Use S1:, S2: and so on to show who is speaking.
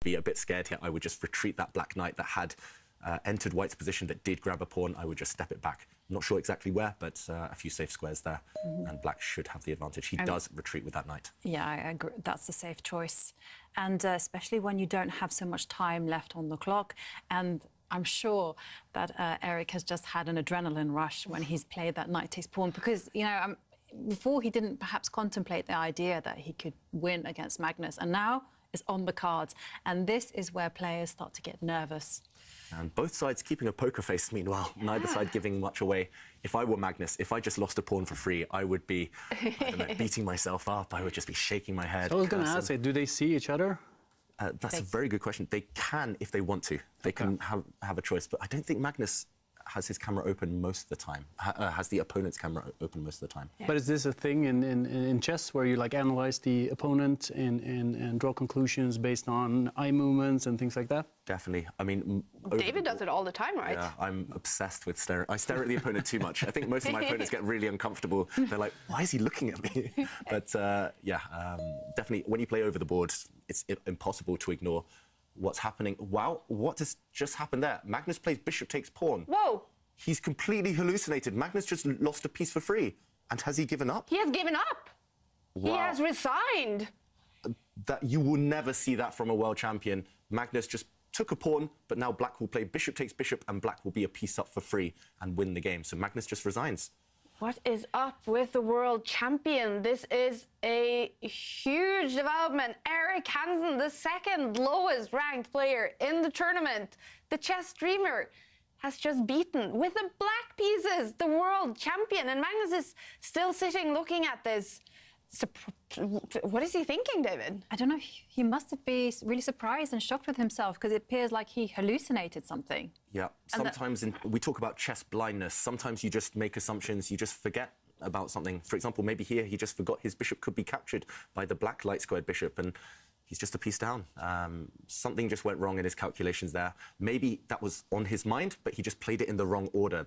S1: be a bit scared here. I would just retreat that black knight that had entered white's position that did grab a pawn. I would just step it back. I'm not sure exactly where, but a few safe squares there, and black should have the advantage. He does retreat with that knight. Yeah,
S2: I agree. That's the safe choice. And especially when you don't have so much time left on the clock. And I'm sure that Eric has just had an adrenaline rush when he's played that knight takes pawn, because, you know, before he didn't perhaps contemplate the idea that he could win against Magnus, and now it's on the cards. And this is where players start to get nervous.
S1: And both sides keeping a poker face, meanwhile, neither side giving much away. If I were Magnus, if I just lost a pawn for free, I would be, I don't know, beating myself up. I would just be shaking my head.
S3: So I was going to ask, do they see each other?
S1: That's a very good question. They can if they want to. They can have a choice. But I don't think Magnus has his camera open most of the time, has the opponent's camera open most of the time.
S3: Yeah. But is this a thing in chess where you like analyze the opponent and draw conclusions based on eye movements and things like that?
S1: Definitely. I mean,
S4: David does it all the time, right?
S1: Yeah, I'm obsessed with staring. I stare at the opponent too much. I think most of my opponents get really uncomfortable. They're like, why is he looking at me? But definitely, when you play over the board, it's impossible to ignore what's happening. Wow, what has just happened there? Magnus plays bishop takes pawn.
S4: Whoa!
S1: He's completely hallucinated. Magnus just lost a piece for free. And has he given up?
S4: He has given up. Wow. He has resigned.
S1: That you will never see that from a world champion. Magnus just took a pawn, but now black will play bishop takes bishop, and black will be a piece up for free and win the game. So Magnus just resigns.
S4: What is up with the world champion? This is a huge development. Eric Hansen, the second lowest ranked player in the tournament, the chess dreamer, has just beaten, with the black pieces, the world champion. And Magnus is still sitting looking at this. What is he thinking, David?
S2: I don't know. He must be really surprised and shocked with himself, because it appears like he hallucinated something.
S1: Yeah, sometimes we talk about chess blindness. Sometimes you just make assumptions, you just forget about something. For example, maybe here he just forgot his bishop could be captured by the black light squared bishop, and he's just a piece down. Something just went wrong in his calculations there. Maybe that was on his mind, but he just played it in the wrong order.